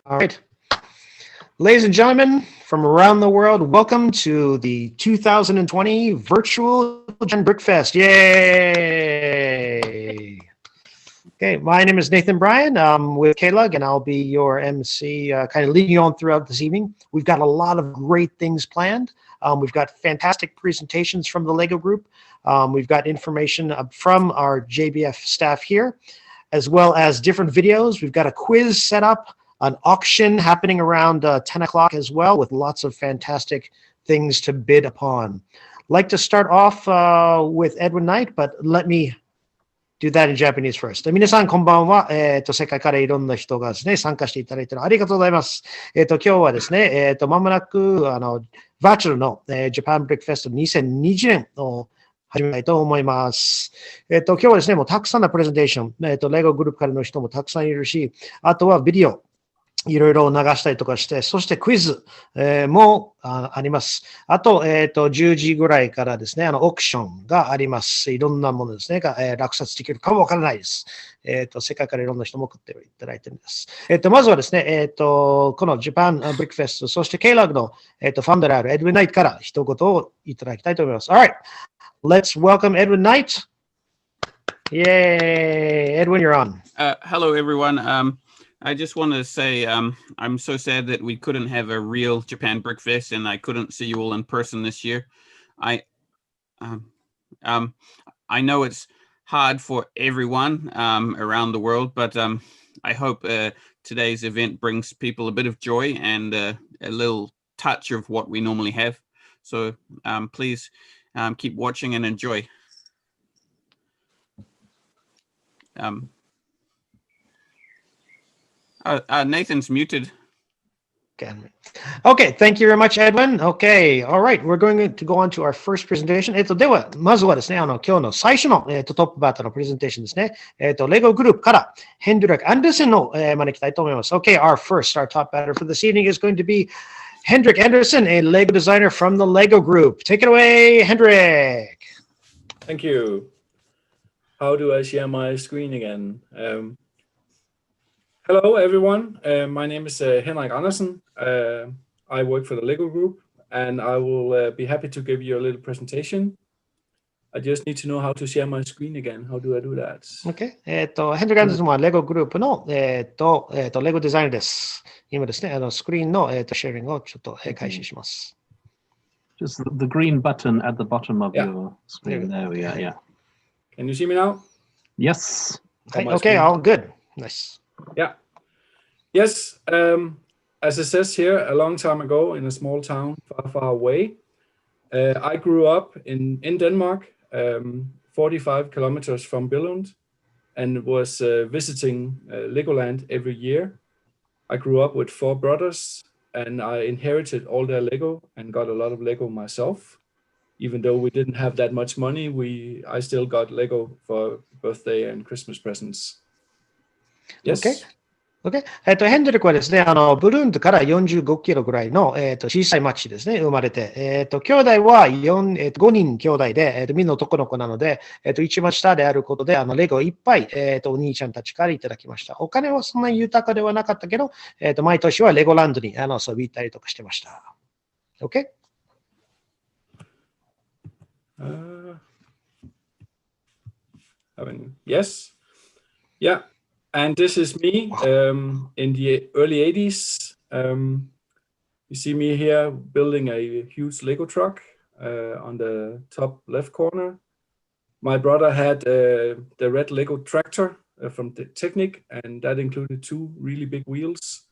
All right. Ladies and gentlemen from around the world, welcome to the 2020 virtual Japan Brickfest. Yay! Okay, my name is Nathan Bryan. I'm with KLUG, and I'll be your MC, kind of leading you on throughout this evening. We've got a lot of great things planned. We've got fantastic presentations from the LEGO group. We've got information from our JBF staff here, as well as different videos. We've got a quiz set up, an auction happening around 10 o'clock as well, with lots of fantastic things to bid upon. I'd like to start off with Edwin Knight, but let me do that in Japanese first. 皆さん、こんばんは。世界からいろんな人がですね、参加していただいてありがとうございます。今日はですね、まもなく、バーチャルの、Japan Brickfest 2020年を始めたいと思います。今日はですね、もうたくさんのプレゼンテーション、LEGO グループからの人もたくさんいるし、あとはビデオ、いろいろ流したりとかして、そしてクイズ、も あります。あと、10時ぐらいからですね、オークションがあります。いろんなものですね、が、落札できるかもわからないです。世界からいろんな人も送っていただいているんです。まずはですね、この Japan Brickfest、そして KLUG の、ファウンダーである Edwin Knight から一言をいただきたいと思います。Alright, let's welcome Edwin Knight. Yay! Edwin, you're on. Hello, everyone. I just want to say I'm so sad that we couldn't have a real Japan Brickfest and I couldn't see you all in person this year. I know it's hard for everyone around the world, but I hope today's event brings people a bit of joy and a little touch of what we normally have. So please keep watching and enjoy. Nathan's muted. Okay, thank you very much, Edwin. Okay, all right, we're going to go on to our first presentation. では、まずはですね、今日の最初の、トップバッターのプレゼンテーションですね。LEGO グループから、ヘンドリック・アンデルセンを、招きたいと思います。Okay, our top batter for this evening is going to be Henrik Andersen, a LEGO designer from the LEGO group. Take it away, Henrik. Thank you. How do I share my screen again? Hello, everyone. My name is Henrik Andersen. I work for the LEGO Group, and I will be happy to give you a little presentation. I just need to know how to share my screen again. How do I do that? Okay. ヘンリック・アンダーセンは LEGO グループの、LEGO デザイナーです。今ですね、スクリーンの、シェアリングをちょっと、開始します。Just the green button at the bottom of your screen. There we are, yeah. Can you see me now? Yes. Okay, all good. Nice. Yeah. Yes. As it says here, a long time ago in a small town far, far away, I grew up in Denmark, 45 kilometers from Billund, and was visiting Legoland every year. I grew up with 4 brothers, and I inherited all their Lego and got a lot of Lego myself. Even though we didn't have that much money, I still got Lego for birthday and Christmas presents. Yes. Okay. ヘンドリックはですね、ブルンドから45キロぐらいの、小さい町ですね、生まれて、兄弟は5人兄弟で、みんな男の子なので、一番下であることで、レゴいっぱい、お兄ちゃんたちからいただきました。お金はそんなに豊かではなかったけど、毎年はレゴランドに遊び行ったりとかしてました。Okay? Yes. Yeah. And this is me in the early 80s. You see me here building a huge Lego truck on the top left corner. My brother had the red Lego tractor from the Technic, and that included 2 really big wheels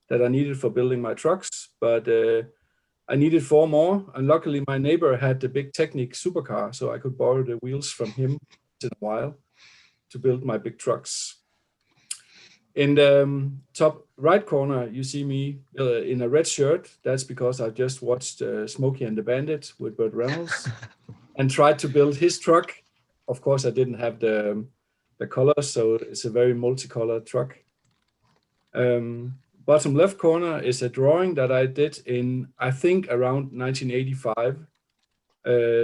that I needed for building my trucks. But I needed 4 more, and luckily my neighbor had the big Technic supercar, so I could borrow the wheels from him in a while to build my big trucks. In the top right corner, you see me in a red shirt. That's because I just watched Smokey and the Bandit with Burt Reynolds and tried to build his truck. Of course, I didn't have the colors, so it's a very multicolored truck. Bottom left corner is a drawing that I did in, I think, around 1985.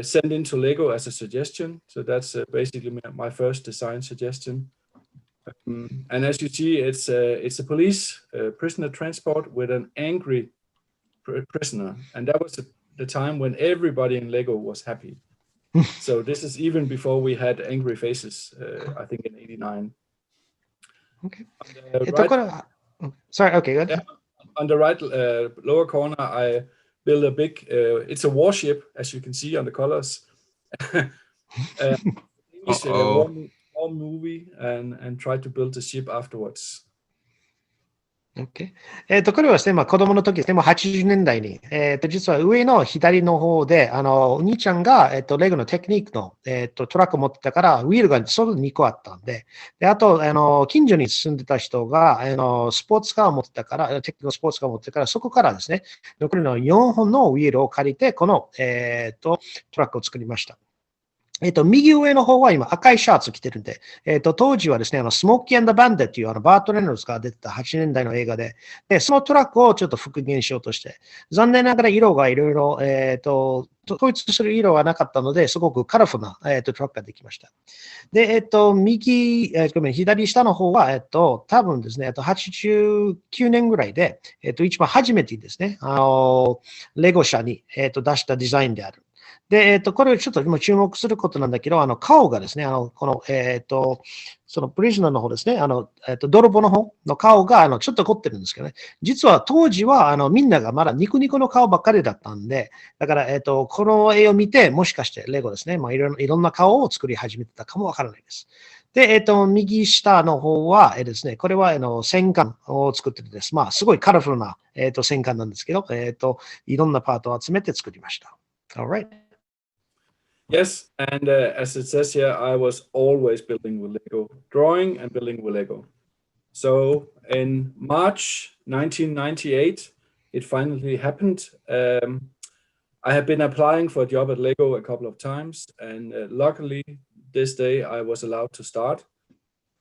Sent into Lego as a suggestion. So that's basically my first design suggestion. And as you see, it's a police prisoner transport with an angry prisoner, and that was the time when everybody in LEGO was happy. So this is even before we had angry faces. I think in '89. Okay. Sorry. Okay, good. Yeah, on the right lower corner, I built a big. It's a warship, as you can see on the colors. War movie and try to build a ship afterwards. Okay. これはですね、子供の時ですね、もう80年代に、実は上の左の方で、お兄ちゃんが、レゴのテクニックの、トラックを持ってたから、ウィールがちょうど2個あったんで、あと、近所に住んでた人が、スポーツカーを持ってたから、テクニックのスポーツカーを持ってたから、そこからですね、残りの4本のウィールを借りて、この、トラックを作りました。右上の方は今赤いシャツ着てるんで、当時はですね、スモーキー&バンデっていうバート・レノルズが出てた80年代の映画で、そのトラックをちょっと復元しようとして、残念ながら色がいろいろ、統一する色はなかったので、すごくカラフルな、トラックができました。で、左下の方は、多分ですね、89年ぐらいで、一番初めてですね、レゴ社に、出したデザインである。で、これをちょっと今注目することなんだけど、顔がですね、この、そのプリズナーの方ですね、泥棒の方の顔が、ちょっと凝ってるんですけどね。実は当時は、みんながまだニコニコの顔ばっかりだったんで、だから、この絵を見て、もしかしてレゴですね、いろんな顔を作り始めてたかもわからないです。で、右下の方は、ですね、これは、戦艦を作ってるんです。すごいカラフルな、戦艦なんですけど、いろんなパートを集めて作りました。Alright. Yes, and as it says here, I was always building with Lego, drawing and building with Lego. So in March 1998, it finally happened. I have been applying for a job at Lego a couple of times, and luckily this day I was allowed to start.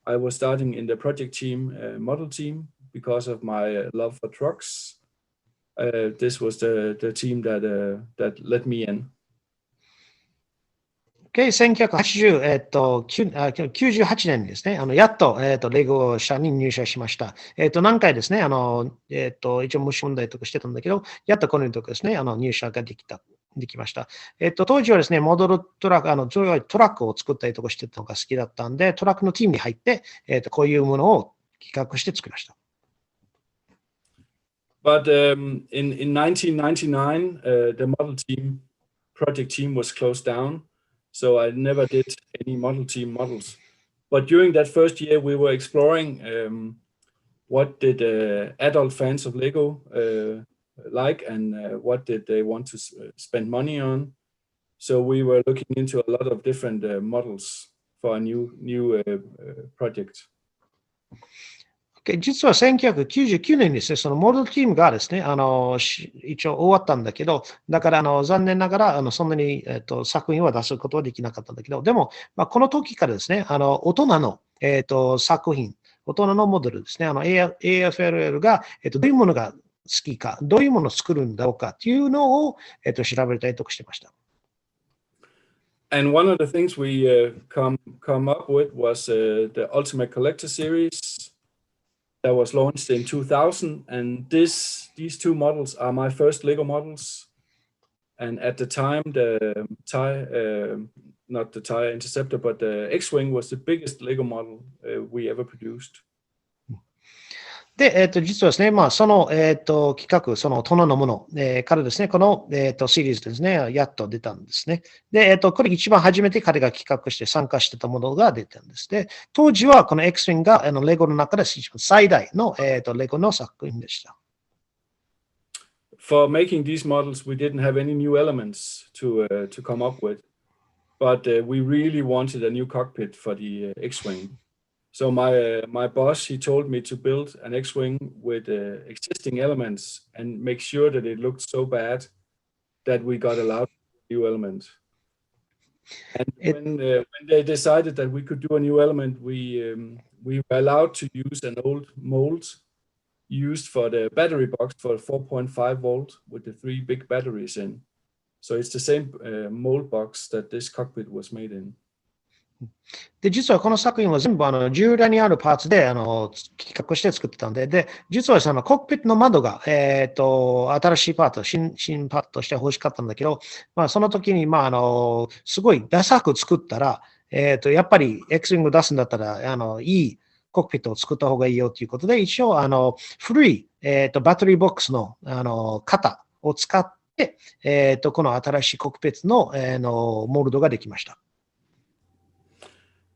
I was starting in the project team, model team, because of my love for trucks. This was the team that let me in.1998年にですね、やっと、レゴ社に入社しました。何回ですね、一応模試問題とかしてたんだけど、やっとこのとこですね、入社ができました。当時はですね、モデルトラック、トラックを作ったりとかしてたのが好きだったんで、トラックのチームに入って、こういうものを企画して作りました。But in 1999, the model team, project team was closed down. So I never did any model team models. But during that first year, we were exploring what did adult fans of Lego like, and what did they want to spend money on. So we were looking into a lot of different models for a new project. 実は1999年にですね、そのモデルチームがですね、一応終わったんだけど、だから残念ながらそんなに、作品は出すことはできなかったんだけど、でも、この時からですね、大人の、作品、大人のモデルですね、AFOL が、どういうものが好きか、どういうものを作るんだろうかっていうのを、調べたりとかしてました。And one of the things we come up with was the Ultimate Collector Series. That was launched in 2000, and these two models are my first Lego models. And at the time, the not the TIE Interceptor, but the X-Wing was the biggest Lego model we ever produced. で、実はですね、その、企画、その大人のもの、からですね、この、シリーズですね、やっと出たんですね。で、これ一番初めて彼が企画して参加してたものが出たんです。で、当時はこの X-Wing がレゴの中で一番最大の、レゴの作品でした。For making these models, we didn't have any new elements to come up with, but we really wanted a new cockpit for the X-Wing. So my boss, he told me to build an X-Wing with existing elements and make sure that it looked so bad that we got allowed a new element. And when they decided that we could do a new element, we were allowed to use an old mold used for the battery box for 4.5 volt with the 3 big batteries in. So it's the same mold box that this cockpit was made in. で、実はこの作品は全部従来にあるパーツで企画して作ってたんで、で、実はそのコックピットの窓が、新しいパート、新パートとして欲しかったんだけど、まあその時に、まあすごいダサく作ったら、やっぱり X ウィング出すんだったら、いいコックピットを作った方がいいよということで、一応、古い、バッテリーボックスの、型を使って、この新しいコックピットの、モールドができました。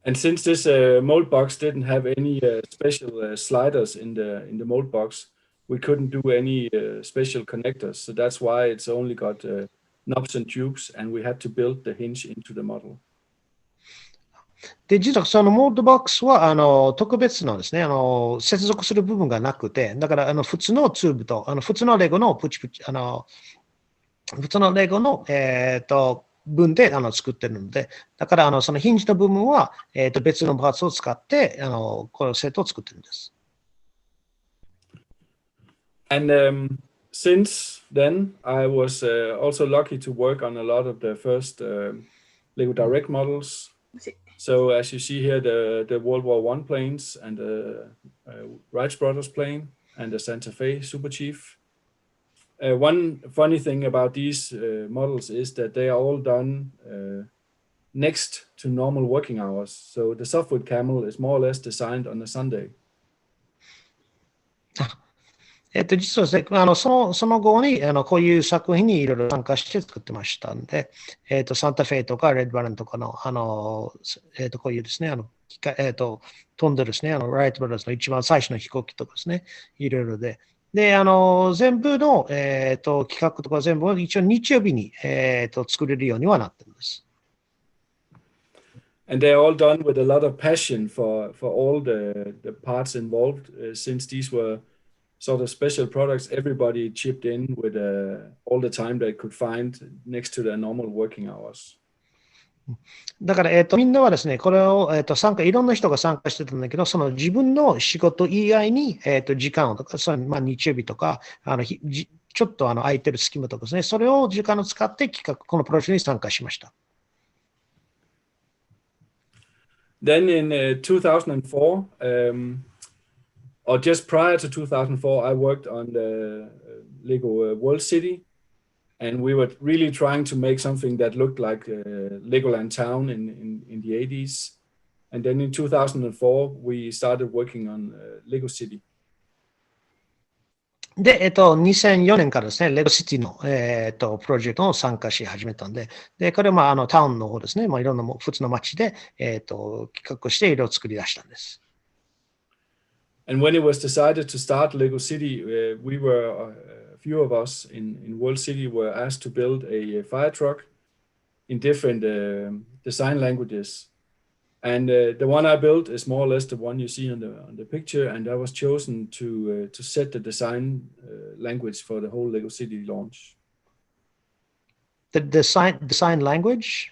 And since this mold box didn't have any special sliders in the mold box, we couldn't do any special connectors. So that's why it's only got knobs and tubes, and we had to build the hinge into the model. で、実はそのモールドボックスは、特別のですね、接続する部分がなくて、だから、普通のツーブと、普通のレゴのプチプチ、普通のレゴの、分で作ってるので、だからそのヒンジの部分は、別のパーツを使ってこのセットを作ってるんです。And since then, I was also lucky to work on a lot of the first Lego Direct models. So as you see here, the World War I planes and the Wright Brothers plane and the Santa Fe Super Chief. One funny thing about these models is that they are all done next to normal working hours. So the softwood camel is more or less designed on a Sunday. 実はですね、その後にこういう作品にいろいろ参加して作ってましたんで、サンタフェとかレッドバランとかの、こういうですね、飛んでるですね、ライトブラザーズの一番最初の飛行機とかですね、いろいろで、で、全部の、企画とか全部一応日曜日に、作れるようにはなってるんです。And they're all done with a lot of passion for all the parts involved. Since these were sort of special products, everybody chipped in with all the time they could find next to their normal working hours. だから、みんなはですね、これを、いろんな人が参加してたんだけど、その自分の仕事以外に、時間をとか、まあ、日曜日とか、ちょっと空いてる隙間とかですね、それを時間を使ってこのプロジェクトに参加しました。Then in 2004, or just prior to 2004, I worked on the Lego World City. And we were really trying to make something that looked like Legoland Town in the 80s. And then in 2004, we started working on Lego City. で、2004年からですね、レゴシティの、プロジェクトを参加し始めたんで、で、これはタウンの方ですね、まあ、いろんな普通の街で、企画していろいろ作り出したんです。And when it was decided to start Lego City, we were a few of us in World City were asked to build a fire truck in different design languages. And the one I built is more or less the one you see on the picture, and I was chosen to set the design language for the whole Lego City launch. The design language?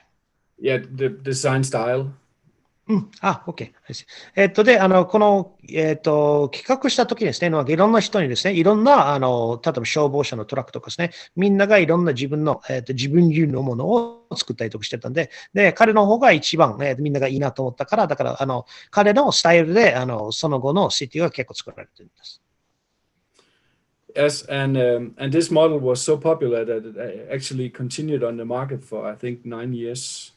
Yeah, the design style. OK。で、この、企画した時にですね、いろんな人にですね、いろんな、例えば消防車のトラックとかですね、みんながいろんな自分流のものを作ったりとかしてたんで、で、彼の方が一番、みんながいいなと思ったから、だから、彼のスタイルで、その後のシティが結構作られてるんです。Yes, and this model was so popular that it actually continued on the market for, I think, 9 years.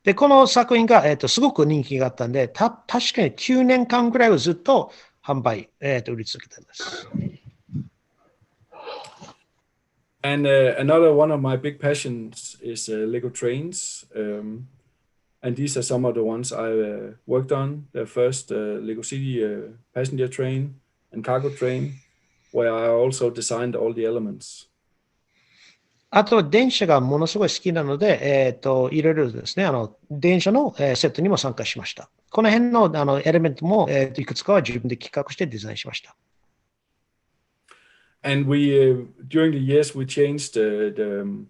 で、この作品が、すごく人気があったんで、確かに9年間ぐらいはずっと販売、売り続けてるんです。And another one of my big passions is Lego trains. And these are some of the ones I worked on. The first Lego City passenger train and cargo train, where I also designed all the elements. あと、電車がものすごい好きなので、いろいろですね、電車の、セットにも参加しました。この辺の、エレメントも、いくつかは自分で企画してデザインしました。And we, during the years, we changed the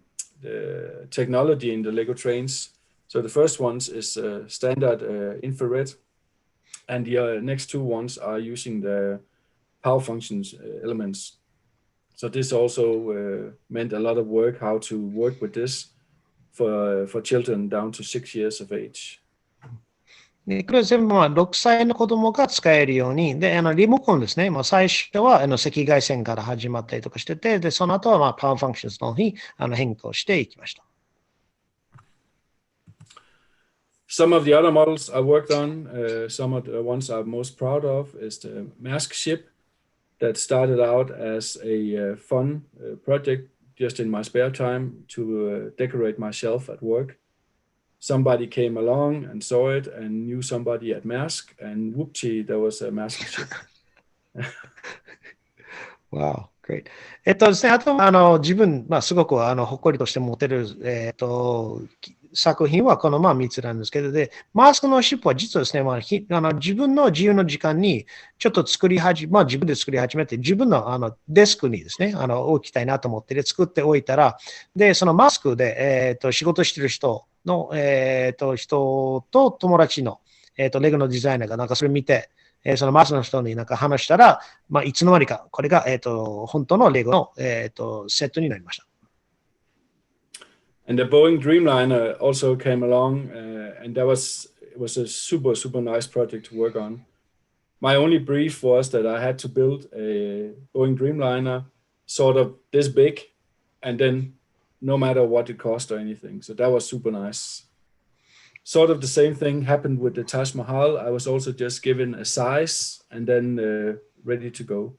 technology in the Lego trains. So the first ones is standard infrared, and the next two ones are using the power functions elements. So this also meant a lot of work how to work with this for children down to 6 years of age. でこれは全部6歳の子供が使えるように、でリモコンですね、最初は赤外線から始まったりとかしてて、でその後はパワーファンクションズの方に変更していきました。Some of the other models I worked on, some of the ones I'm most proud of, is the mask ship that started out as a fun project just in my spare time to decorate my shelf at work. Somebody came along and saw it and knew somebody at Maersk, and whoopsie, there was a mask ship. Wow, great. ですね、あと自分、すごく誇りとして持てる、作品はこの3つなんですけど、で、マスクのシップは実はですね、自分の自由の時間にちょっと自分で作り始めて、自分のデスクにですね、置きたいなと思って作っておいたら、で、そのマスクで、仕事してる人の、人と友達の、レゴのデザイナーがなんかそれ見て、そのマスクの人になんか話したら、いつの間にかこれが、本当のレゴの、セットになりました。And the Boeing Dreamliner also came along, and it was a super nice project to work on. My only brief was that I had to build a Boeing Dreamliner sort of this big, and then no matter what it cost or anything. So that was super nice. Sort of the same thing happened with the Taj Mahal. I was also just given a size and then ready to go.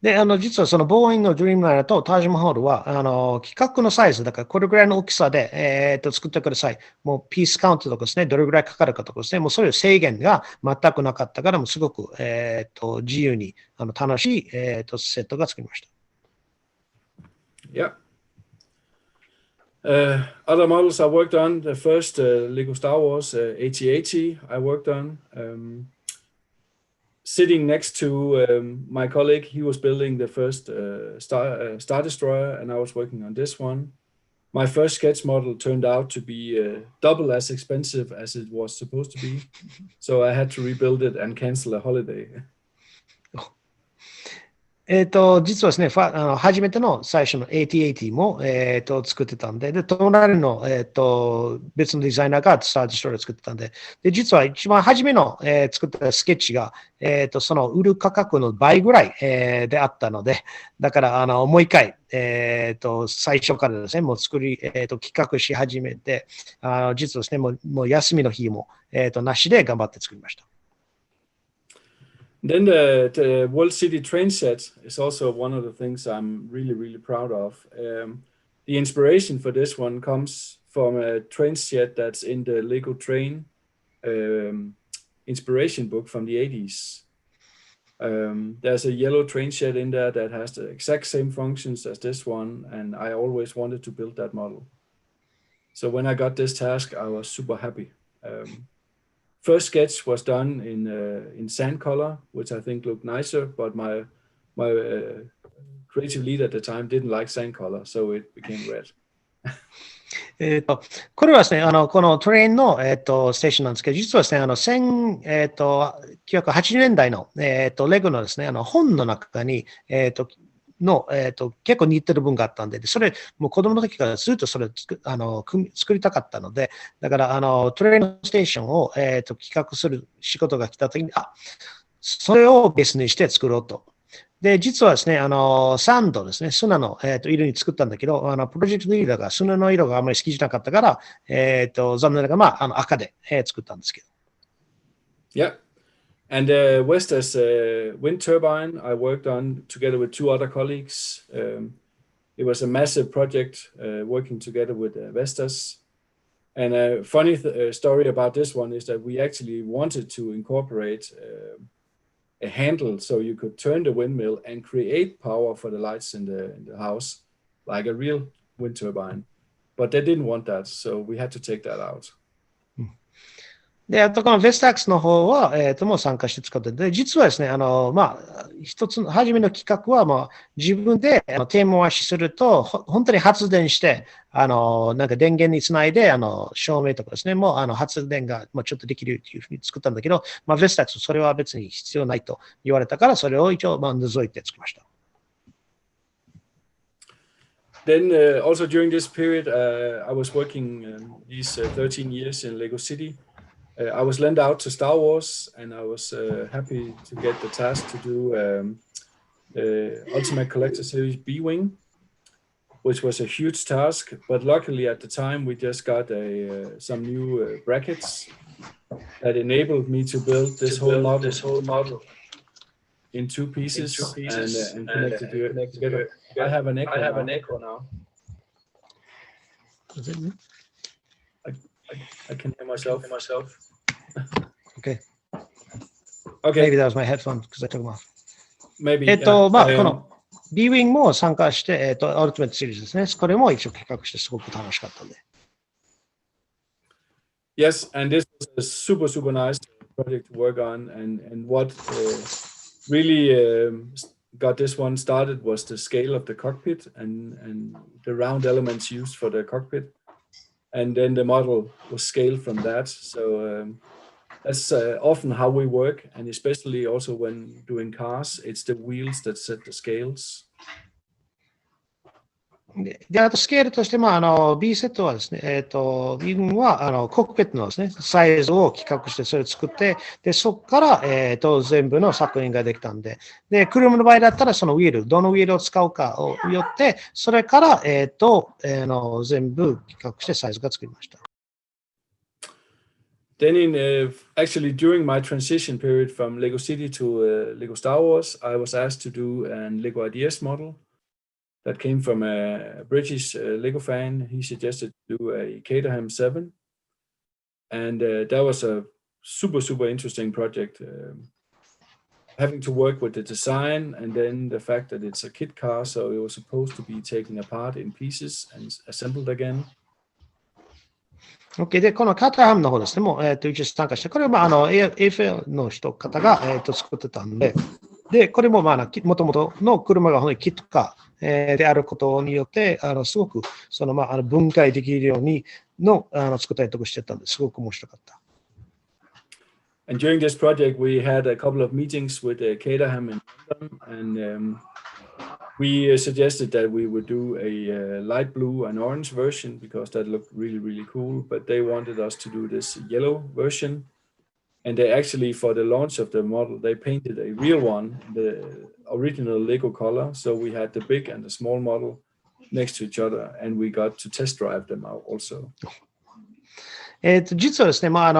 で、実はそのボーイングのドリームライナーとタージマハルは、規格のサイズ、だからこれぐらいの大きさで、作ってください。もうピースカウントとかですね、どれぐらいかかるかとかですね、もうそういう制限が全くなかったから、もうすごく、自由に楽しい、セットが作りました。Yeah. Other models I worked on, the first LEGO Star Wars AT-AT I worked on. Sitting next to my colleague, he was building the first Star Destroyer, and I was working on this one. My first sketch model turned out to be double as expensive as it was supposed to be, so I had to rebuild it and cancel a holiday. 実はですね、初めての最初の AT-AT も、作ってたんで、で、隣の、別のデザイナーがスターディストロイヤー作ってたんで、で、実は一番初めの、作ったスケッチが、その売る価格の倍ぐらい、であったので、だから、もう一回、最初からですね、もう企画し始めて、実はですね、もう休みの日も、なしで頑張って作りました。Then the World City train set is also one of the things I'm really proud of. The inspiration for this one comes from a train set that's in the Lego train inspiration book from the 80s. There's a yellow train set in there that has the exact same functions as this one, and I always wanted to build that model. So when I got this task, I was super happy. First sketch was done in sand color, which I think looked nicer, but my creative lead at the time didn't like sand color, so it became red. これはですね、このトレインの、ステーションなんですけど、実はですね、1980年代の、レゴのですね、本の中に、結構似てる文があったんで、それ、もう子供の時からずっとそれ作りたかったので、だから、トレインステーションを、企画する仕事が来た時に、それをベースにして作ろうと。で、実はですね、サンドですね、砂の、色に作ったんだけど、プロジェクトリーダーが砂の色があんまり好きじゃなかったから、残念ながら、赤で、作ったんですけど。Yeah. And Vestas wind turbine I worked on together with two other colleagues. It was a massive project working together with Vestas. And a funny story about this one is that we actually wanted to incorporate a handle so you could turn the windmill and create power for the lights in the house, like a real wind turbine. But they didn't want that, so we had to take that out. で、あとこのベスタックスの方は、もう参加して使ってて、実はですね、一つの、初めの企画は、自分で、テーマ回しすると、本当に発電して、なんか電源につないで、照明とかですね、もう、発電が、ちょっとできるっていうふうに作ったんだけど、ベスタックス、それは別に必要ないと言われたから、それを一応、除いて作りました。then also during this period, I was working these 13 years in Lego City. I was lent out to Star Wars, and I was happy to get the task to do Ultimate Collector Series B-Wing, which was a huge task. But luckily at the time, we just got some new brackets that enabled me to build this whole model in two pieces, and connect it together. I have an echo now. I can hear myself. Okay. Okay. Maybe that was my headphones because I took them off. Maybe. まあ、この B-Wing も参加して、アルティメットシリーズですね。これも一応企画してすごく楽しかったんで。Yes, and this was a super nice project to work on, and what really got this one started was the scale of the cockpit and the round elements used for the cockpit, and then the model was scaled from that. So that's often how we work, and especially also when doing cars, it's the wheels that set the scales. で、あとスケールとして、B セットはですね、B-Wing はコックピットのですね、サイズを企画して、それを作って、で、そこから、全部の作品ができたんで、で、車の場合だったら、そのウィール、どのウィールを使うかをよって、それから、全部企画してサイズが作りました。Then actually during my transition period from Lego City to Lego Star Wars, I was asked to do an Lego Ideas model that came from a British Lego fan. He suggested to do a Caterham 7. And that was a super interesting project. Having to work with the design and then the fact that it's a kit car, so it was supposed to be taken apart in pieces and assembled again. OK。で、このカタハムの方ですね、もう、一応参加して、これは、AFOL の方が、作ってたんで、で、これも、もともとの車がキットカー、であることによって、すごく、分解できるように作ったりとかしてたんですごく面白かった。And during this project, we had a couple of meetings with Caterham in London, and we suggested that we would do a light blue and orange version because that looked really cool, but they wanted us to do this yellow version. And they actually, for the launch of the model, they painted a real one, the original Lego color. So we had the big and the small model next to each other, and we got to test drive them out also. 実はですね、ラ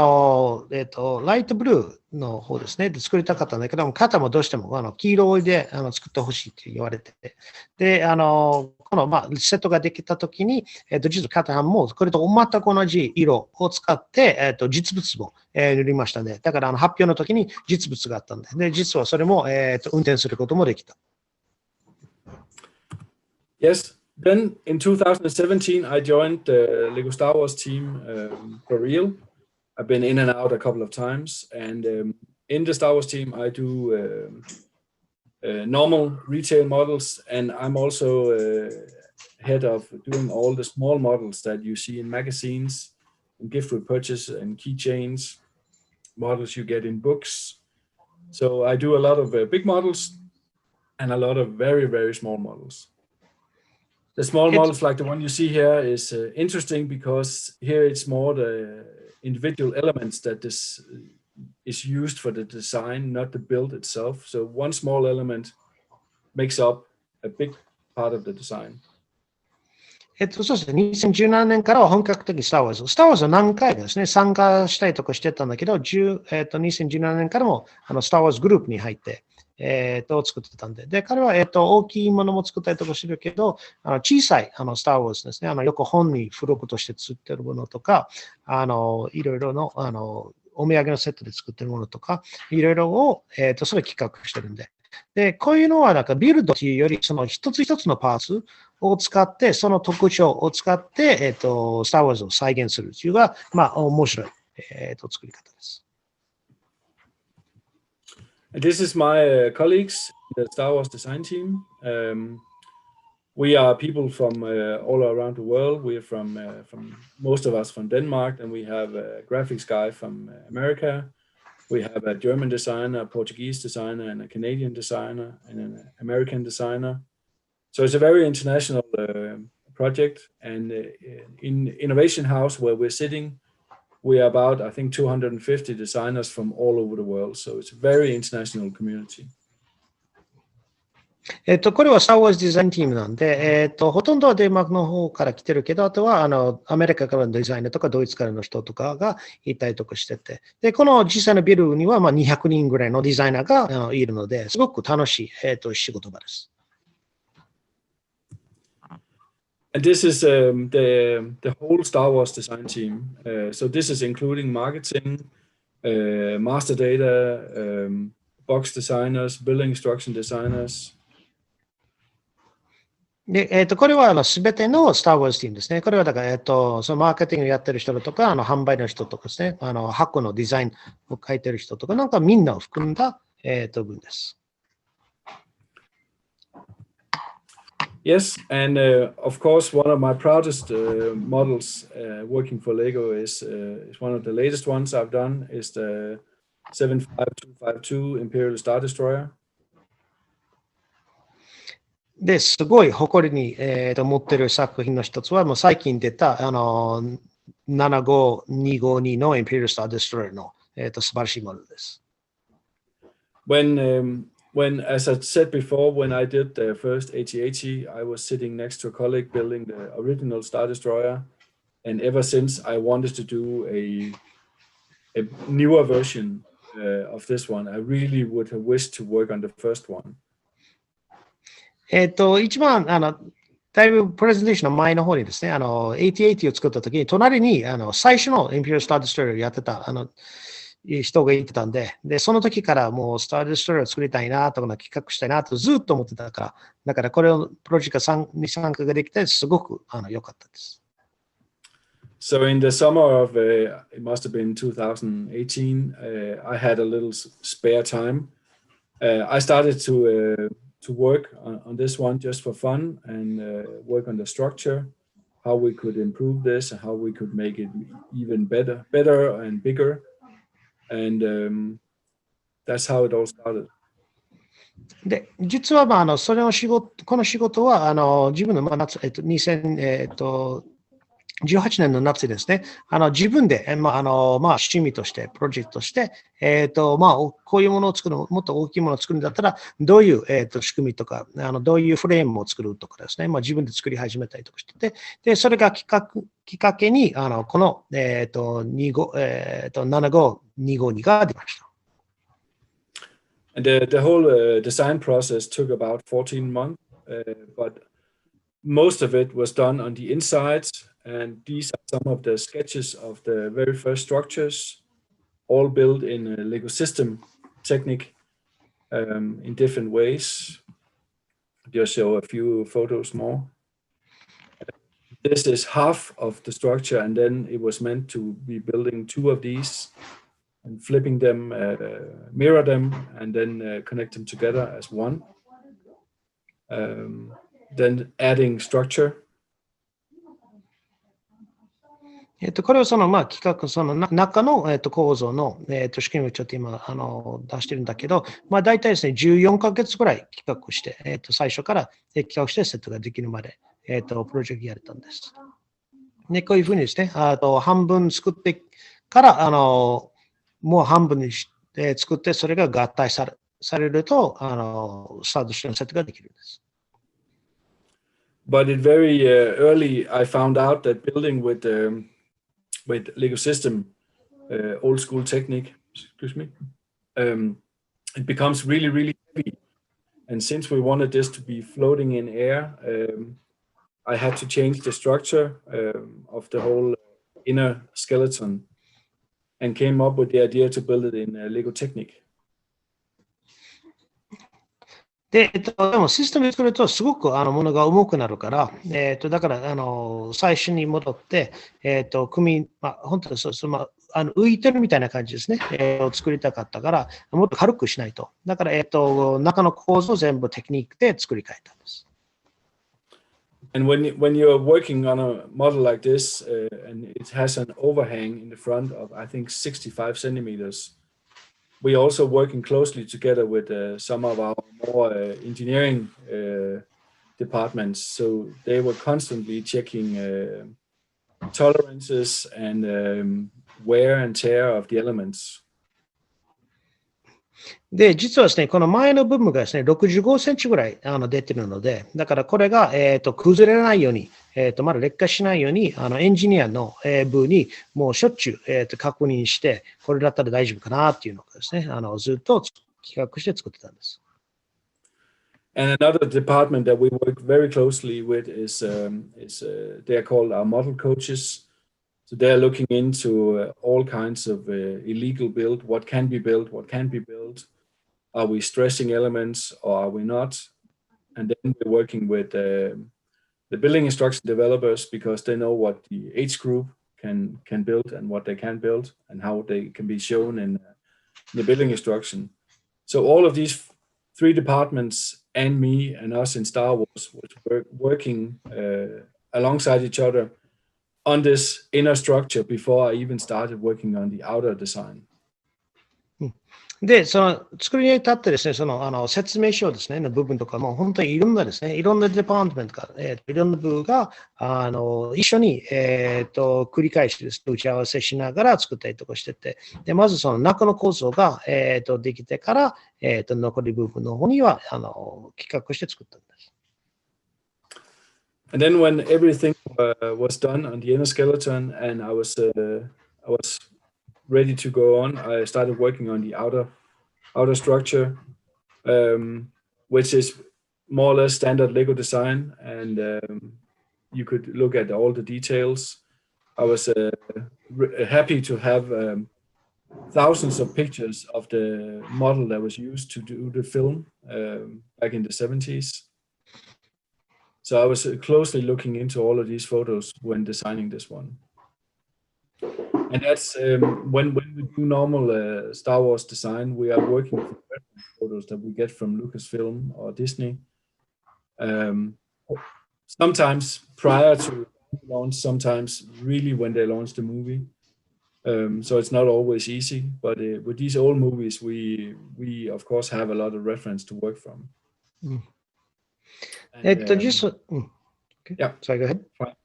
イトブルーの方ですね、で作りたかったんだけども、肩もどうしても黄色で作ってほしいって言われてて、で、このセットができたときに、実は肩半もこれと全く同じ色を使って、実物も、塗りましたね。だから発表の時に実物があったんで、で実はそれも、運転することもできた。Yes. Then in 2017, I joined the Lego Star Wars team for real. I've been in and out a couple of times. And in the Star Wars team, I do normal retail models. And I'm also head of doing all the small models that you see in magazines, and gift with purchase and keychains, models you get in books. So I do a lot of big models and a lot of very small models. The small models like the one you see here is interesting because here it's more the individual elements that this is used for the design, not the build itself. So one small element makes up a big part of the design. そうですね。2017年からは本格的にスター・ウォーズ。スター・ウォーズは何回かですね、参加したりとかしてたんだけど、2017年からもスター・ウォーズグループに入って、作ってたんで。で、彼は、大きいものも作ったりとかしてるけど、小さい、スター・ウォーズですね。よく本に付録として作ってるものとか、いろいろの、お土産のセットで作ってるものとか、いろいろを、それ企画してるんで。で、こういうのはなんかビルドというより、その一つ一つのパーツを使って、その特徴を使って、スター・ウォーズを再現するというのが、面白い、作り方です。This is my colleagues, the Star Wars design team. We are people from all around the world. We are from most of us from Denmark, and we have a graphics guy from America. We have a German designer, a Portuguese designer, and a Canadian designer, and an American designer. So it's a very international project, and in Innovation House where we're sitting, we are about, I think, 250 designers from all over the world. So it's a very international community. これはスター・ウォーズデザインチームなんで、ほとんどはデンマークの方から来てるけど、あとはアメリカからのデザイナーとかドイツからの人とかがいたりとかしてて、で、この実際のビルには200人ぐらいのデザイナーがいるので、すごく楽しい、仕事場です。And this is the whole Star Wars design team. So this is including marketing, master data, box designers, building instruction designers. で、これはすべてのスター・ウォーズチームですね。これはだから、そのマーケティングやってる人とか、販売の人とかですね、箱のデザインを書いてる人とか、なんかみんなを含んだ、分です。Yes, and of course, one of my proudest models working for LEGO is one of the latest ones I've done is the 75252 Imperial Star Destroyer. で、すごい誇りに、持ってる作品の一つは、もう最近出た、75252の Imperial Star Destroyer の、素晴らしいモデルです。When, as I said before, when I did the first AT-AT, I was sitting next to a colleague building the original Star Destroyer. And ever since, I wanted to do a newer version of this one. I really would have wished to work on the first one. 一番、だいぶプレゼンテーションの前の方にですね、AT-AT を作ったときに、隣に、最初の Imperial Star Destroyer をやってた、人が言ってたんで、その時からもうスター・デストロイヤーを作りたいなとか企画したいなとずっと思ってたから、だからこれをプロジェクトに参加ができてすごく良かったです。So in the summer of, it must have been 2018, I had a little spare time. I started to work on this one just for fun and work on the structure, how we could improve this and how we could make it even better and bigger. And that's how it all started. で、実はこの仕事は自分の夏、2018年の夏ですね、自分で、趣味として、プロジェクトとして、こういうものを作る、もっと大きいものを作るんだったら、どういう、仕組みとか、どういうフレームを作るとかですね、自分で作り始めたりとかしてて、で、それがきっかけに、この、75252が出ました。And the whole design process took about 14 months, but most of it was done on the inside. And these are some of the sketches of the very first structures, all built in a LEGO system technique in different ways. Just show a few photos more. This is half of the structure, and then it was meant to be building two of these and flipping them, mirror them, and then connect them together as one. Then adding structure. これはその企画、その中の構造の仕組みをちょっと今出してるんだけど、大体ですね、14ヶ月ぐらい企画して、最初から企画してセットができるまで、プロジェクトやれたんです。で、こういうふうにですね、半分作ってから、もう半分にして作って、それが合体されると、スタートしてのセットができるんです。But it very early, I found out that building with LEGO system, old school technique, it becomes really, really heavy. And since we wanted this to be floating in air, I had to change the structure of the whole inner skeleton and came up with the idea to build it in LEGO technique. でもシステムを作るとすごくものが重くなるから、だから最初に戻って、本当に浮いてるみたいな感じですね、を作りたかったから、もっと軽くしないと。だから、中の構造を全部テクニックで作り変えたんです。And when you're working on a model like this, and it has an overhang in the front of, I think, 65 centimeters, we're also working closely together with some of our more engineering departments, so they were constantly checking tolerances and wear and tear of the elements. で、実はですね、この前の部分がですね、65センチぐらい出てるので、だからこれが、崩れないように、まだ劣化しないように、エンジニアの、部にもうしょっちゅう、確認して、これだったら大丈夫かなっていうのをですね、ずっと企画して作ってたんです。And another department that we work very closely with is they're called our model coaches. So they're looking into all kinds of illegal build, what can be built, what can't be built. Are we stressing elements or are we not? And then we're working with the building instruction developers because they know what the age group can build and what they can build and how they can be shown in the building instruction. So all of these three departments and me and us in Star Wars was working alongside each other on this inner structure before I even started working on the outer design. で、その作りに至ってですね、その説明書ですね、の部分とかも本当にいろんなですね、いろんなデパートメントが、いろんな部が一緒に、繰り返しですね、打ち合わせしながら作ったりとかしてて、で、まずその中の構造が、できてから、残り部分の方には企画して作ったんです。And then when everything was done on the inner skeleton and I was ready to go on, I started working on the outer structure, which is more or less standard Lego design, and you could look at all the details. I was happy to have thousands of pictures of the model that was used to do the film back in the 70s. So I was closely looking into all of these photos when designing this one. And that's when we do normal Star Wars design, we are working with photos that we get from Lucasfilm or Disney. Sometimes prior to launch, sometimes really when they launch the movie. So it's not always easy, but with these old movies, we of course have a lot of reference to work from. And, yeah. Sorry, go ahead. Fine.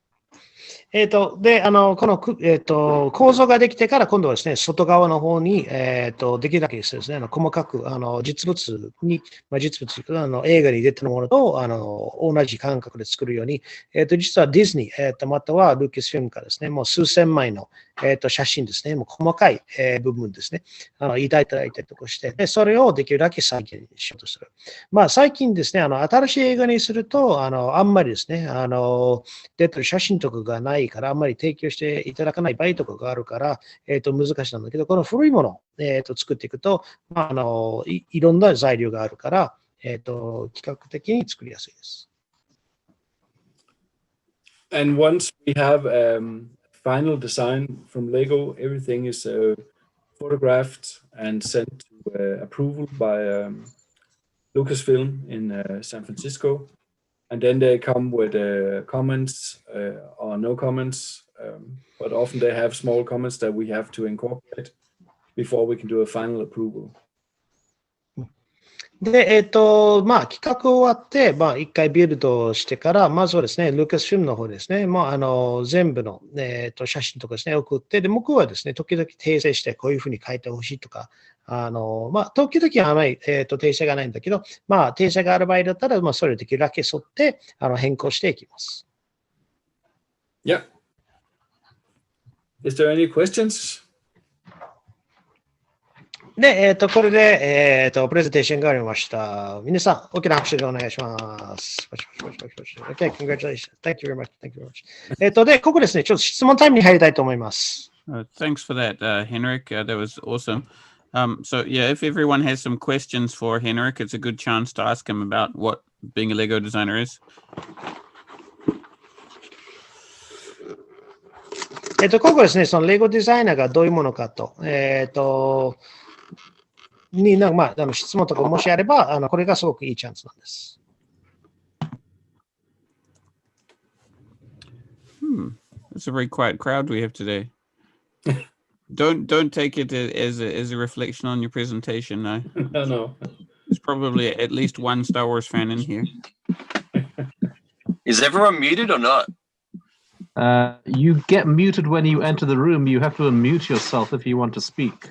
で、この、構造ができてから、今度はですね、外側の方に、できるだけですね、細かく、実物に、映画に出てるものと、同じ感覚で作るように、実はディズニー、またはルーキスフィルムからですね、もう数千枚の、写真ですね、もう細かい、部分ですね、いただいたりとかして、で、それをできるだけ再現しようとする。まあ、最近ですね、新しい映画にすると、あんまりですね、出てる写真とかがないから、あんまり提供していただかない場合とかがあるから、難しいんだけど、この古いものを、作っていくと、まあ、いろんな材料があるから、比較的に作りやすいです。And once we have final design from Lego, everything is photographed and sent to approval by Lucasfilm in San Francisco. And then they come with comments or no comments, but often they have small comments that we have to incorporate before we can do a final approval. で、まあ、企画終わって、まあ、一回ビルドしてから、まずはですね、ルーカスフィルムの方ですね、まあ、全部の、写真とかですね、送って、で、向こうはですね、時々訂正して、こういうふうに書いてほしいとか、まあ、時々はあまり、訂正がないんだけど、まあ、訂正がある場合だったら、まあ、それをできるだけ沿って、変更していきます。Yeah. Is there any questions? で、これで、プレゼンテーションが終わりました。皆さん、大きな拍手でお願いします。Okay, congratulations. Thank you very much. Thank you very much. で、ここですね、ちょっと質問タイムに入りたいと思います。Thanks for that, Henrik. That was awesome. So, yeah, if everyone has some questions for Henrik, it's a good chance to ask him about what being a Lego designer is. ここですね、そのレゴデザイナーがどういうものかと、まあ、質問とかもしあれば、これがすごくいいチャンスなんです。It's a very quiet crowd we have today. Don't take it as a reflection on your presentation, no. No. There's probably at least one Star Wars fan in here. Is everyone muted or not? You get muted when you enter the room. You have to unmute yourself if you want to speak.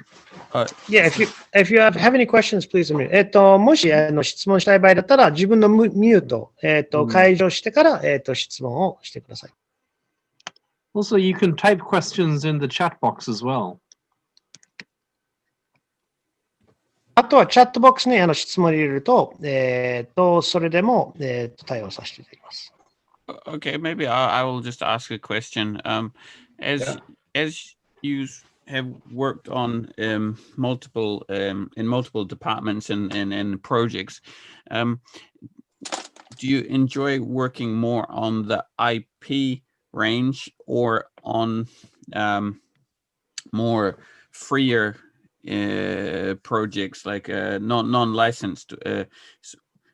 Yeah, if you have any questions, please unmute. もし質問したい場合だったら自分のミュート解除してから質問をしてください。Also, you can type questions in the chat box as well. あとはチャットボックスに質問を入れると、それでも対応させていただきます。Okay, maybe I will just ask a question. As you have worked on multiple departments and projects, do you enjoy working more on the IP range or on more freer projects like non-licensed?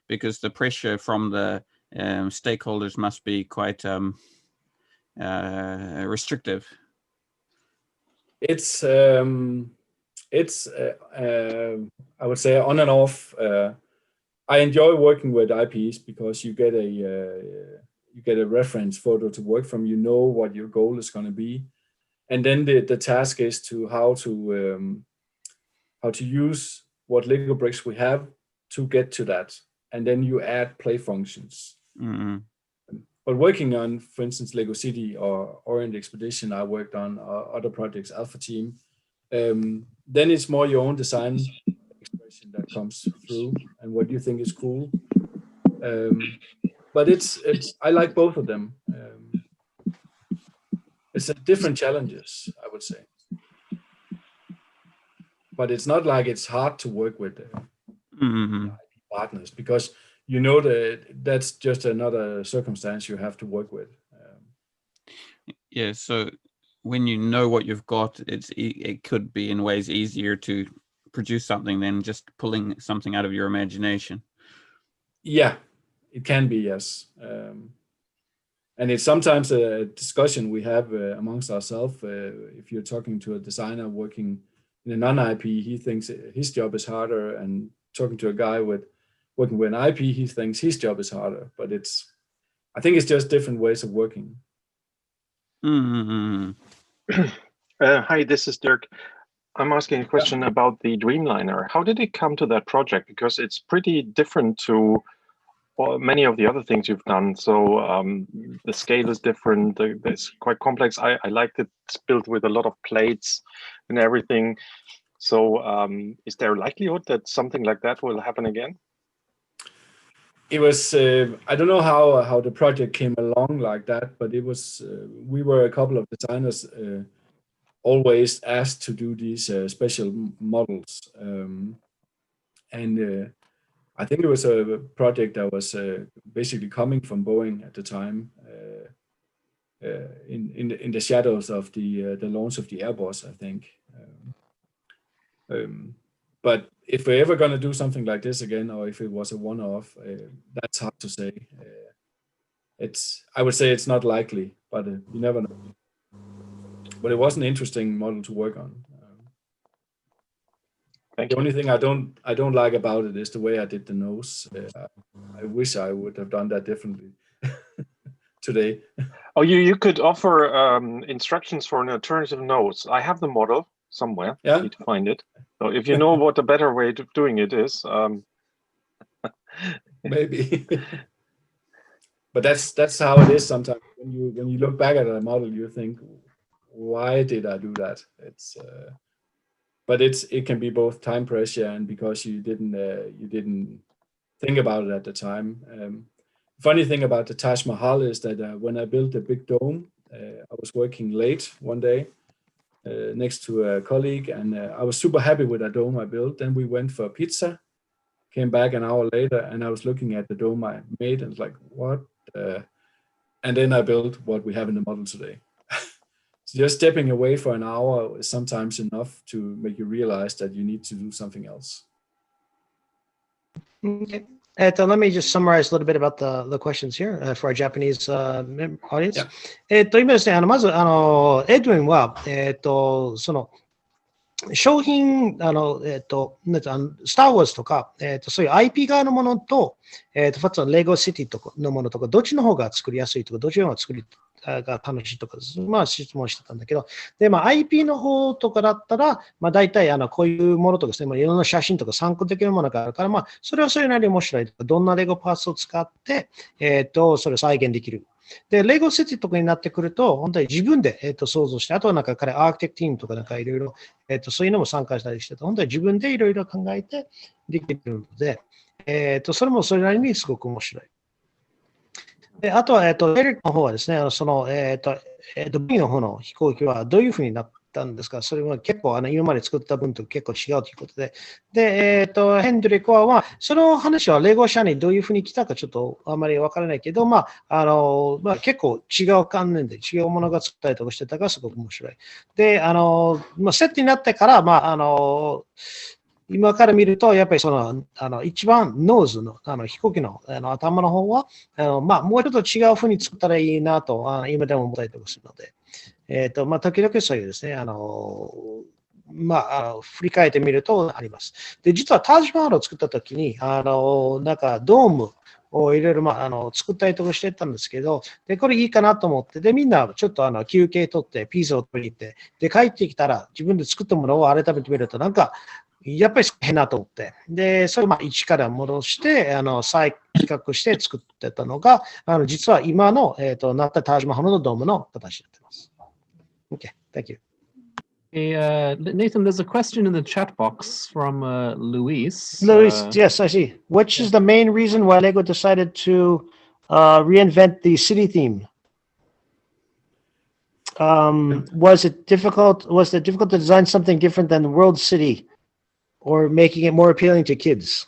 Because the pressure from the stakeholders must be quite restrictive. It's I would say on and off. I enjoy working with IPs because you get a reference photo to work from. You know what your goal is going to be, and then the task is to how to use what Lego bricks we have to get to that, and then you add play functions. Mm-hmm. But working on, for instance, Lego City or Orient Expedition, I worked on other projects, Alpha Team. Then it's more your own design expression that comes through and what you think is cool. But I like both of them. It's different challenges, I would say. But it's not like it's hard to work with partners because you know that's just another circumstance you have to work with. Yeah, so when you know what you've got, it could be in ways easier to produce something than just pulling something out of your imagination. Yeah, it can be, yes. And it's sometimes a discussion we have amongst ourselves. If you're talking to a designer working in a non-IP, he thinks his job is harder, and talking to a guy working with an IP, he thinks his job is harder, but I think it's just different ways of working. Mm-hmm. Hi, this is Dirk. I'm asking a question about the Dreamliner. How did it come to that project? Because it's pretty different to many of the other things you've done. So the scale is different. It's quite complex. I liked it. It's built with a lot of plates and everything. So is there a likelihood that something like that will happen again? It was, I don't know how the project came along like that, but it was, we were a couple of designers always asked to do these special models. And I think it was a project that was basically coming from Boeing at the time, in the shadows of the launch of the Airbus, I think. But if we're ever going to do something like this again, or if it was a one-off, that's hard to say. I would say it's not likely, but you never know. But it was an interesting model to work on. The only thing I don't like about it is the way I did the nose. I wish I would have done that differently today. Oh, you could offer instructions for an alternative nose. I have the model somewhere. Yeah. I need to find it. So if you know what a better way of doing it is, maybe. But that's how it is sometimes. When you look back at a model, you think, why did I do that? But it can be both time pressure and because you didn't think about it at the time. Funny thing about the Taj Mahal is that when I built the big dome, I was working late one day next to a colleague, and I was super happy with that dome I built. Then we went for pizza, came back an hour later, and I was looking at the dome I made and was like, what? And then I built what we have in the model today. So just stepping away for an hour is sometimes enough to make you realize that you need to do something else. Okay. Let me just summarize a little bit about the questions here for our Japanese audience. 今ですね、まずエドウィンはその商品、スター・ウォーズとか、そういう IP 側のものと、レゴシティとかのものとか、どっちの方が作りやすいとか、どっちの方が作りが楽しいとか、まあ質問してたんだけど、で、まあ IP の方とかだったら、まあ大体こういうものとかですね、まあ、いろんな写真とか参考的なものがあるから、まあそれはそれなりに面白いとか、どんなレゴパーツを使って、それを再現できる。で、レゴシティとかになってくると、本当に自分で、想像して、あとはなんか彼、アーキテクトチームとかなんかいろいろ、そういうのも参加したりしてて、本当に自分でいろいろ考えてできるので、それもそれなりにすごく面白い。で、あとは、エリックの方はですね、B の方の飛行機はどういうふうになったんですか？それは結構、今まで作った分と結構違うということで。で、ヘンドリックは、まあ、その話はレゴ社にどういうふうに来たかちょっとあまりわからないけど、まあ、まあ、結構違う観念で違うものが作ったりとかしてたからすごく面白い。で、まあ、セットになってから、まあ、今から見ると、やっぱり一番ノーズの、飛行機の、頭の方は、まあ、もうちょっと違う風に作ったらいいなと、今でも思ったりとかするので、まあ、時々そういうですね、まあ、振り返ってみるとあります。で、実はタージマハルを作った時に、なんかドームをいろいろ、まあ、作ったりとかしてたんですけど、で、これいいかなと思って、で、みんなちょっと休憩取って、ピザを取りに行って、で、帰ってきたら、自分で作ったものを改めてみると、なんか、やっぱり変なと思って。で、それをまあ一から戻して、再企画して作ってたのが、実は今の、なったタージマハルのドームの形になっています。Okay, thank you. Hey, Nathan, there's a question in the chat box from Luis. Luis, yes, I see. Which is the main reason why LEGO decided to reinvent the city theme? Was it difficult to design something different than the World City? Or making it more appealing to kids?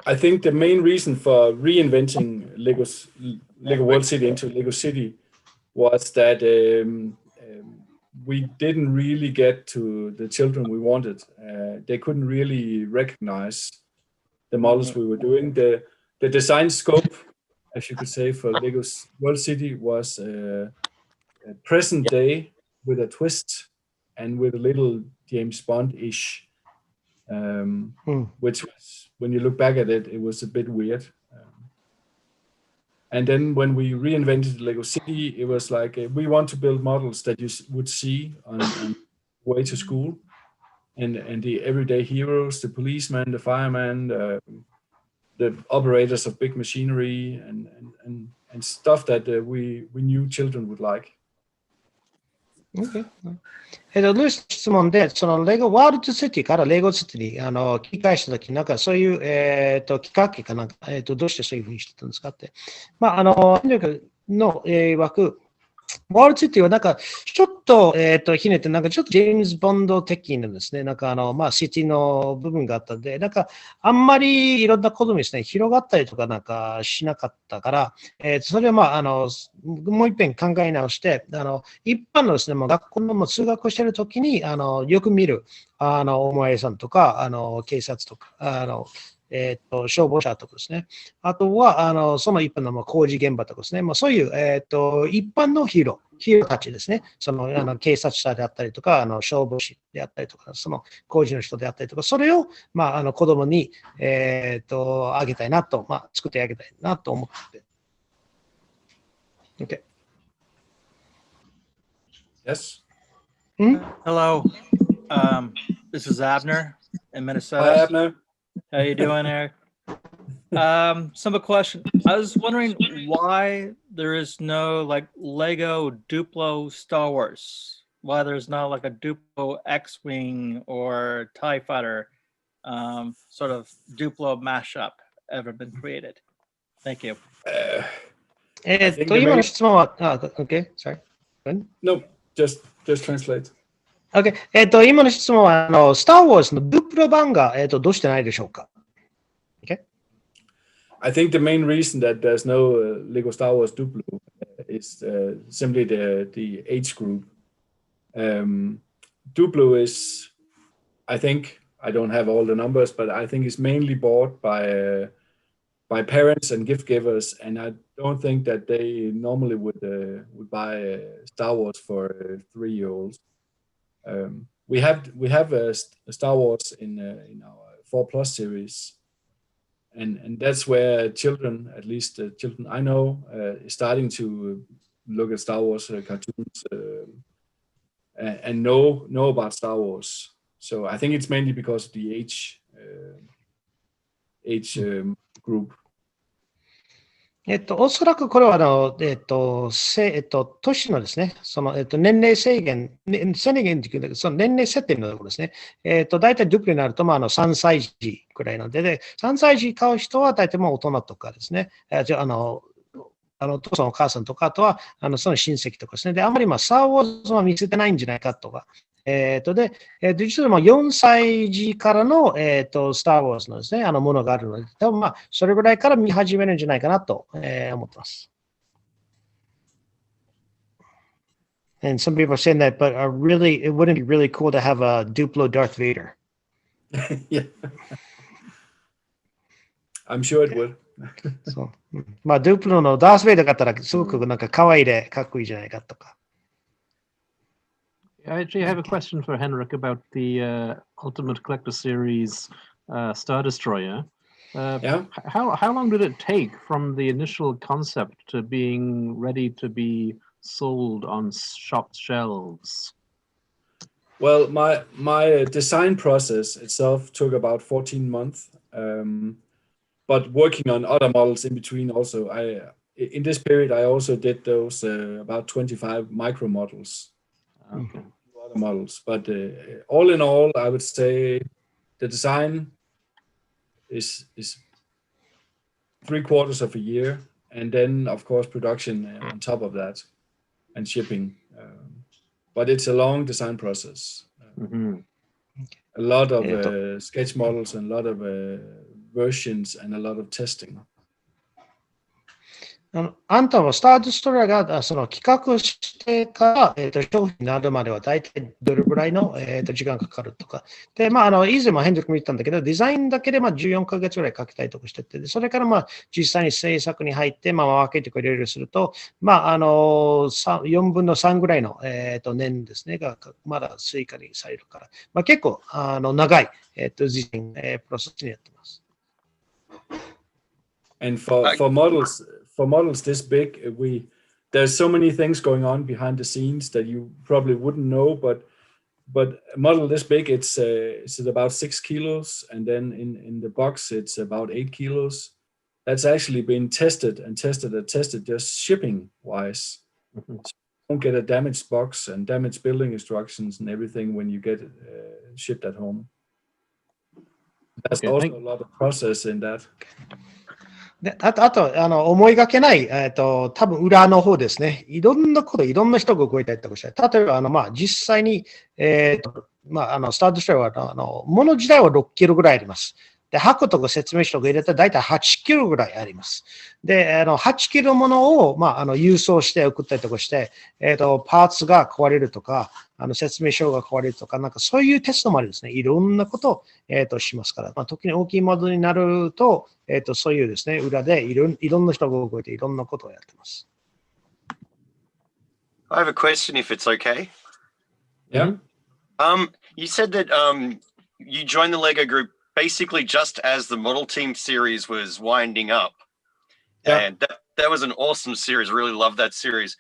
I think the main reason for reinventing Lego World City into Lego City was that we didn't really get to the children we wanted. They couldn't really recognize the models we were doing. The design scope, as you could say, for Lego's World City was a present day with a twist and with a little James Bond-ish. Which was, when you look back at it, it was a bit weird. And then when we reinvented Lego City, it was like, we want to build models that you would see on way to school. And the everyday heroes, the policeman, the fireman, the operators of big machinery and stuff that we knew children would like. Okay. ルース質問で、レゴワールドシティからレゴシティに切り返したとき、なんかそういう、きっかけかなんか、どうしてそういうふうにしてたんですかって。まあ、ヘンリックの、枠、ワールドシティはなんか、ちょっと、ひねって、なんかちょっとジェームズ・ボンド的なんですね。なんかまあ、シティの部分があったんで、なんか、あんまりいろんなことにですね、広がったりとかなんかしなかったから、それはまあ、もう一遍考え直して、一般のですね、もう学校の通学をしているときに、よく見る、お前さんとか、警察とか、消防車とかですね。あとは、その一般の工事現場とかですね。まあ、そういう、一般のヒーローたちですね。警察車であったりとか、消防士であったりとか、その工事の人であったりとか、それを、まあ、子供に、あげたいなと、まあ、作ってあげたいなと思って。Okay. Yes. Hello. This is Abner in Minnesota. Hi, Abner. How you doing, Eric? Simple question. I was wondering why there is no like Lego Duplo Star Wars. Why there's not like a Duplo X-Wing or TIE Fighter sort of Duplo mashup ever been created? Thank you.今の質問は、okay, sorry. No, just translate. Okay. 今の質問は、スター・ウォーズのドゥプロ版が、どうしてないでしょうか？ Okay. I think the main reason that there's no Lego Star Wars Duplo is simply the age group. Duplo is, I think, I don't have all the numbers, but I think it's mainly bought by parents and gift givers, and I don't think that they normally would buy Star Wars for 3-year-olds. we have a Star Wars in our 4+ series, and that's where children, at least the children I know, is starting to look at Star Wars cartoons and know about Star Wars. So I think it's mainly because of the age group. おそらくこれは都市のですね、その、年齢制限、制限というか、その年齢設定のところですね。大体ドゥプレになると、3歳児くらいなので、3歳児買う人は大体大人とかですね、お父さんお母さんとか、あとは、その親戚とかですね。で、あんまりスター・ウォーズは見せてないんじゃないかとか。実は4歳児からの、スター・ウォーズのですね、ものがあるので、多分それぐらいから見始めるんじゃないかなと、思ってます。And some people are saying that, but really, it wouldn't be really cool to have a Duplo Darth Vader. Yeah. I'm sure it would. そう。ドゥプロのダース・ベイダーだったら、すごくなんか可愛いでかっこいいじゃないかとか。I actually have a question for Henrik about the Ultimate Collector Series Star Destroyer. Yeah. How long did it take from the initial concept to being ready to be sold on shop shelves? Well, my design process itself took about 14 months, but working on other models in between also. In this period, I also did those about 25 micro models. Okay. Other models, but all in all, I would say the design is 3/4 of a year, and then of course production on top of that, and shipping. But it's a long design process. A lot of sketch models and a lot of versions and a lot of testing. あんたはスター・デストロイヤーがその企画してから、商品になるまでは大体どれぐらいの、時間かかるとか。で、以前もヘンリックも言ったんだけど、デザインだけで14ヶ月ぐらいかけたりとかしてて、それから実際に制作に入って、分けてくれるすると、4分の3ぐらいの、年ですね、がまだ追加にされるから、結構長い、デザイン、プロセスにやってます。And for models this big, there's so many things going on behind the scenes that you probably wouldn't know. But a model this big, it's about 6 kilos, and then in the box it's about 8 kilos. That's actually been tested just shipping wise. So you don't get a damaged box and damaged building instructions and everything when you get it shipped at home. There's also a lot of process in that. であと思いがけない、多分裏の方ですね。いろんなこと、いろんな人が動いたりとかして、例えば、実際に、スタートデストロイヤーは、物自体は6キロぐらいあります。で、箱とか説明書が入れたら大体8キロぐらいあります。で、8キロものを、郵送して送ったりとかして、パーツが壊れるとか、説明書が壊れるとか、なんかそういうテストまでですね、いろんなことを、しますから、特に大きいモデルになると、そういうですね、裏でいろんな人が動いていろんなことをやってます。I have a question if it's okay. Yeah. You said that you joined the LEGO group basically just as the model team series was winding up. Yeah. And that was an awesome series. I really loved that series.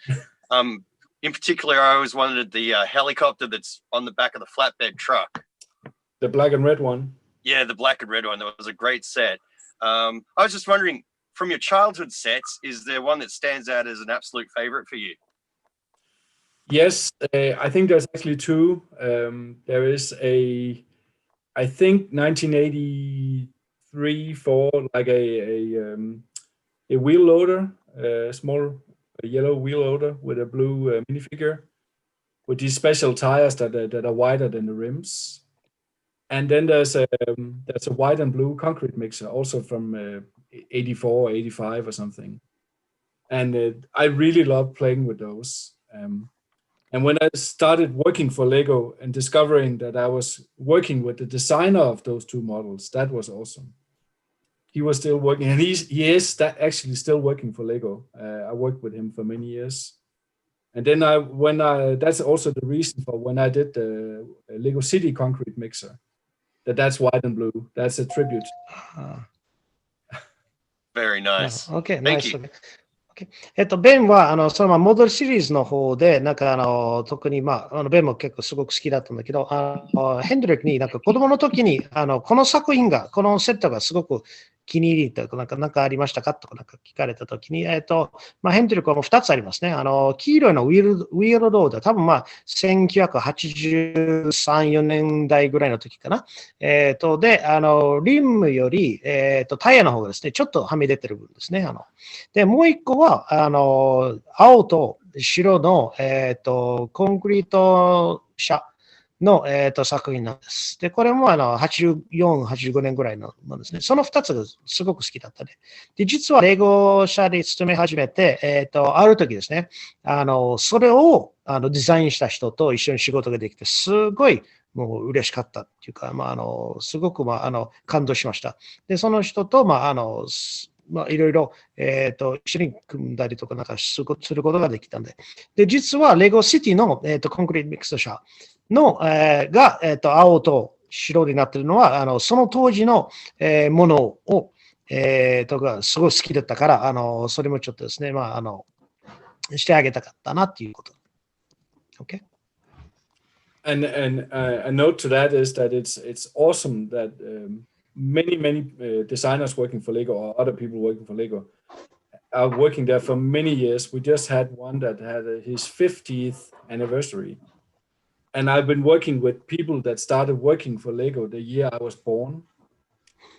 In particular, I always wanted the helicopter that's on the back of the flatbed truck. The black and red one. Yeah, the black and red one. That was a great set. I was just wondering, from your childhood sets, is there one that stands out as an absolute favorite for you? Yes, I think there's actually two. There is I think 1983-4, like a wheel loader, a small yellow wheel loader with a blue minifigure, with these special tires that are wider than the rims. And then there's a white and blue concrete mixer, also from 84, 85 or something. And I really love playing with those. And when I started working for LEGO and discovering that I was working with the designer of those two models, that was awesome. He was still working, and he is actually still working for LEGO. I worked with him for many years, And then that's also the reason for when I did the Lego City concrete mixer, that's white and blue. That's a tribute. Very nice. Okay, Thank nice. you. Okay. ベンは、そのモデルシリーズの方で、なんか特にベンも結構すごく好きだったんだけど、ヘンドリックになんか子供の時に、この作品が、このセットがすごく気に入りとか、なんかありましたかとかなんか聞かれた時に、ヘンドリックはもう2つありますね。黄色いのウィールロード、多分1983、4年代ぐらいの時かな。で、リムより、タイヤの方がですね、ちょっとはみ出てる分ですね。で、もう一個は、青と白の、コンクリート車の、作品なんです。で、これも84、85年ぐらいのものですね。その2つがすごく好きだったね。で、実はレゴ社で勤め始めて、ある時ですね、それをデザインした人と一緒に仕事ができて、すごいもう嬉しかったっていうか、すごく感動しました。で、その人と、いろいろ、一緒に組んだりとかなんかすることができたんで。で、実はレゴシティの、コンクリートミックス車の、が、青と白になっているのは、その当時の、ものを、がすごい好きだったから、それもちょっとですね、してあげたかったなっていうこと。Okay? And a note to that is that it's awesome that many designers working for Lego or other people working for Lego are working there for many years. We just had one that had his 50th anniversary. And I've been working with people that started working for Lego the year I was born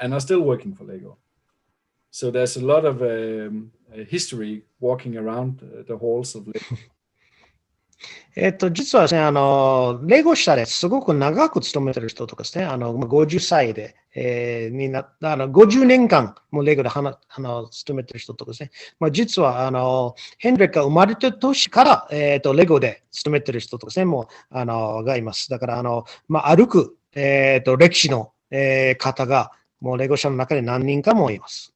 and are still working for Lego. So there's a lot of history walking around the halls of Lego. 実はですね、レゴ社ですごく長く勤めてる人とかですね、50歳で、50年間もレゴで勤めてる人とかですね、実は、ヘンリックが生まれた年から、レゴで勤めてる人とかですね、がいます。だから、歩く、歴史の、方が、もうレゴ社の中で何人かもいます。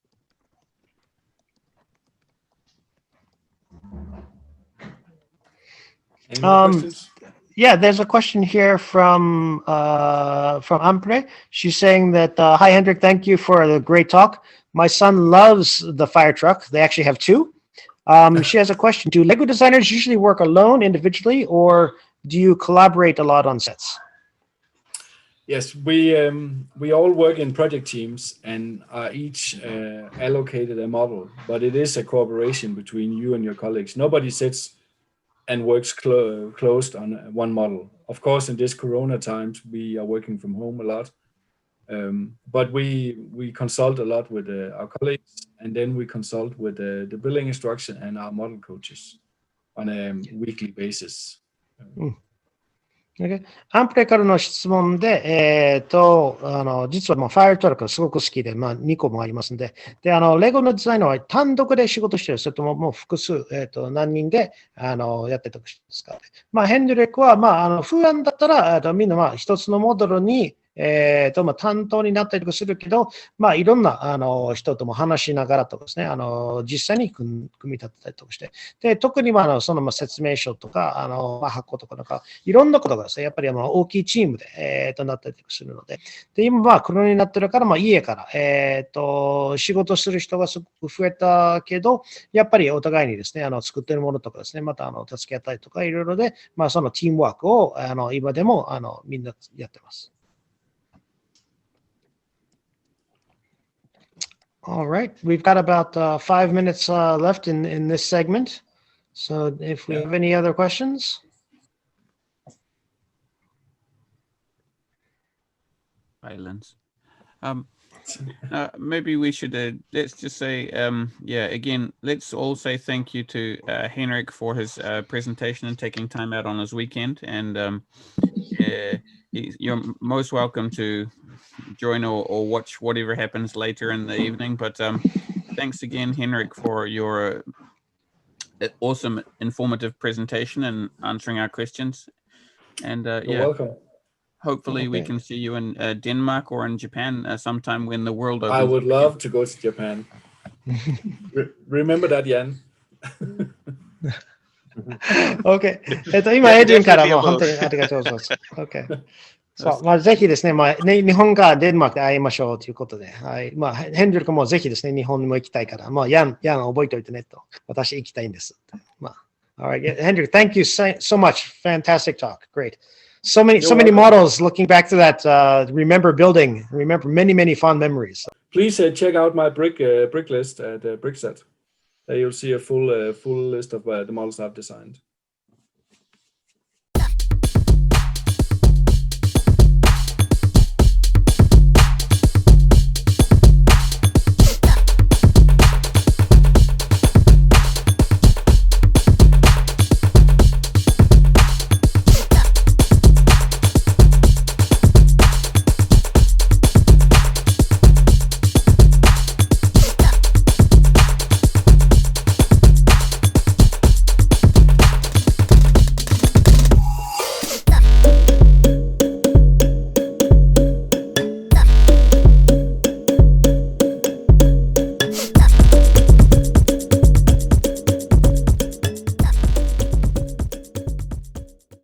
Yeah, there's a question here from Ampre. She's saying that, hi, Hendrik, thank you for the great talk. My son loves the fire truck. They actually have two. She has a question. Do Lego designers usually work alone, individually, or do you collaborate a lot on sets? Yes, we all work in project teams and are each allocated a model, but it is a cooperation between you and your colleagues. Nobody sits and works closed on one model. Of course, in this Corona times, we are working from home a lot, but we consult a lot with our colleagues, and then we consult with the building instruction and our model coaches on a weekly basis. Okay. アンプレからの質問で、実はファイアトラックがすごく好きで、2個もありますので、レゴのデザイナーは単独で仕事してる、それとももう複数、何人で、やってたりですか。ヘンドリックは、普段だったら、みんな一つのモデルに、担当になったりとかするけど、いろんな人とも話しながらとかですね、実際に組み立てたりとかして、で特にその説明書とか発行とかなんかいろんなことがですね、やっぱり大きいチームで、なったりとかするので、で今コロナになってるから、家から、仕事する人がすごく増えたけど、やっぱりお互いにですね、作ってるものとかですね、また助け合ったりとかいろいろで、そのチームワークを今でもみんなやってます。All right, we've got about 5 minutes left in this segment. So if we have any other questions. Silence. Maybe we should, let's just say, again, let's all say thank you to Henrik for his presentation and taking time out on his weekend. And you're most welcome to join or watch whatever happens later in the evening. But thanks again, Henrik, for your awesome, informative presentation and answering our questions. And you're welcome. Hopefully we can see you in Denmark or in Japan sometime when the world opens. I would love to go to Japan. Remember that, Jan. OK。今、エイドリンからもう本当にありがとうございます。OK。そう、まあ、ぜひですね、まあ、日本かデンマークで会いましょうということで、はい。まあ、ヘンリックもぜひですね、日本にも行きたいから、まあ、ヤン覚えておいてねと。私行きたいんです。まあ、All right. Henrik, thank you so much. Fantastic talk. Great. So many models looking back to that, remember many fond memories. Please check out my brick list at Brickset. There you'll see a full list of the models I've designed.